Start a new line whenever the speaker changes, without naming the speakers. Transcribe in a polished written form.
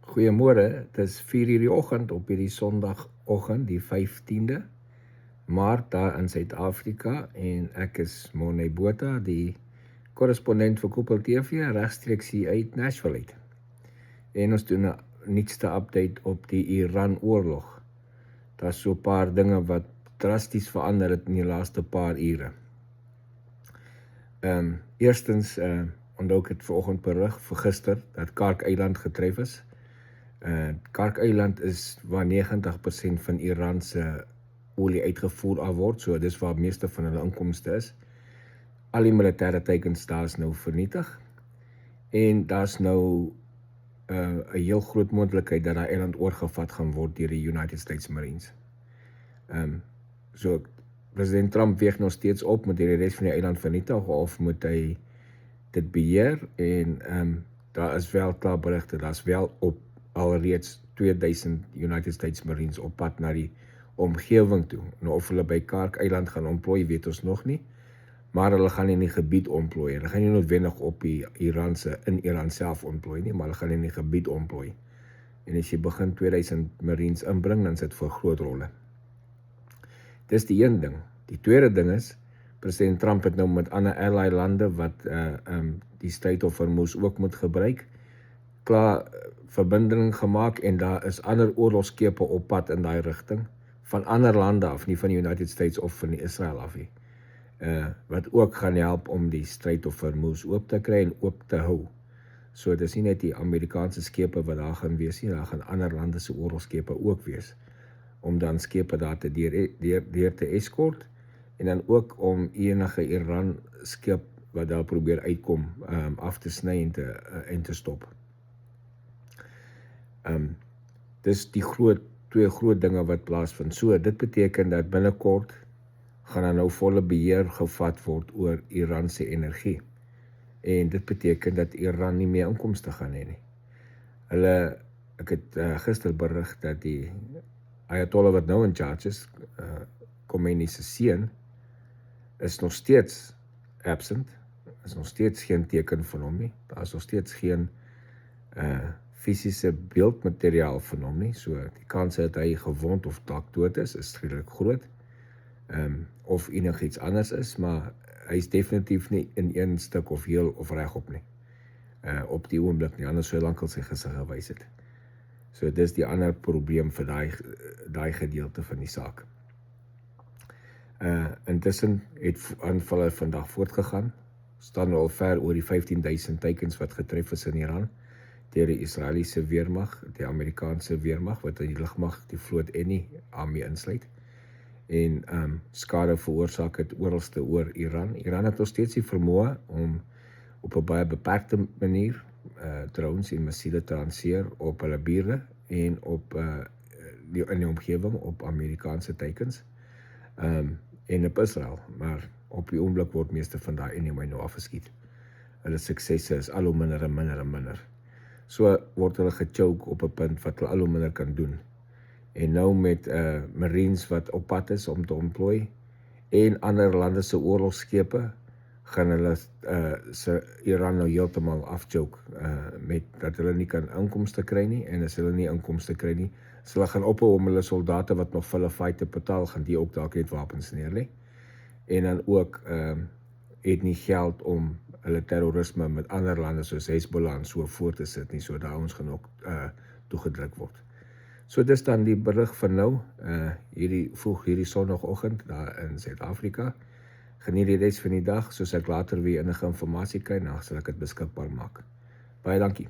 Goeiemôre, dit is 4:00 die oggend op hierdie Sondagoggend, die 15de Maart daar in Suid-Afrika en ek is Monay Botha, die korrespondent vir Koppel TV regstreeks hier uit Nashville uit. En ons doen 'n nuutste update op die Iran-oorlog. Daar's so 'n paar dinge wat drasties verander het in die laaste paar ure. Eerstens, onthou ek het vanoggend berig vir gister dat Kark-eiland getref is. Kark-eiland is waar 90% van Iran se olie uitgevoer word, so dis waar meeste van hulle inkomste is. Al die militêre teikens daar is nou vernietig en daar's nou 'n heel groot moontlikheid dat daai eiland oorgevat gaan word deur die United States Marines. So president Trump weeg nog steeds op met die res van die eiland vernietig of moet hy dit beheer en daar is wel klaar berigte, daar's wel op alreeds 2000 United States Marines op pad na die omgewing toe. Nou of hulle by Kark-eiland gaan ontplooi, weet ons nog nie, maar hulle gaan in die gebied ontplooi. Hulle gaan nie noodwendig op die in Iran self ontplooi nie, maar hulle gaan in die gebied ontplooi. En as jy begin 2000 Marines inbring, dan sit vir groot rolle. Dis die een ding. Die tweede ding is, president Trump het nou met ander ally lande wat die Strait of Hormuz ook moet gebruik, klaar verbinding gemaak en daar is ander oorlogskepe op pad in daai rigting, van ander lande af, nie van die United States of van die Israel af nie, wat ook gaan help om die Strait of Hormuz oop te kry en oop te hou. So dis nie net die Amerikaanse skepe wat daar gaan wees nie, daar gaan ander lande se oorlogskepe ook wees, om dan skepe daar te deur te eskort, en dan ook om enige Iran skip wat daar probeer uitkom, af te sny en te stop. Dis die twee groot dinge wat plaasvind. So dit beteken dat binnekort gaan daar nou volle beheer gevat word oor Iran se energie. En dit beteken dat Iran nie meer inkomste gaan hê nie. Ek het gister berig dat die Ayatollah wat nou in charge is, Khomeini se seun, is nog steeds absent, is nog steeds geen teken van hom nie, daar is nog steeds geen fisiese beeldmateriaal van hom nie, so die kans dat hy gewond of dalk dood is redelik groot, of enigiets anders is, maar hy is definitief nie in een stuk of heel of regop nie, op die oomblik nie, anders sou hy lankal sy gesig gewys het. So dis die ander probleem vir daai gedeelte van die saak. Intussen het aanvalle vandag voortgegaan, staan al ver oor die 15.000 teikens wat getref is in Iran, deur die Israeliese weermag, die Amerikaanse weermag, wat in die lugmag die vloot en die armee insluit, en skade veroorsaak het oralste oor Iran. Iran het nog steeds die vermoë om op 'n baie beperkte manier drones en missiele te lanseer op hulle bure en in die omgewing op Amerikaanse teikens, en op Israel, maar op die oomblik word meeste van daai anyway nou afgeskiet. Hulle suksesse is al hoe minder en minder en minder. So word hulle gechoke op 'n punt wat hulle al hoe minder kan doen. En nou met Marines wat op pad is om te ontplooi en ander lande se oorlogskepe, gaan hulle Iran nou heeltemal afchoke, met dat hulle nie kan inkomste kry nie, en as hulle nie inkomste kry nie, as hulle gaan ophou om hulle soldate wat nog vir hulle fight te betaal, gaan die ook dalk net wapens neerlê, en dan ook het nie geld om hulle terrorisme met ander lande soos Hezbollah en so voort te sit nie, so daar ons gaan ook toegedruk word. So dis dan die berig van nou, hierdie Sondagoggend daar in Suid-Afrika. Geniet die res van die dag, soos ek later weer enige inligting kry, dan sal ek dit beskikbaar maak. Baie dankie.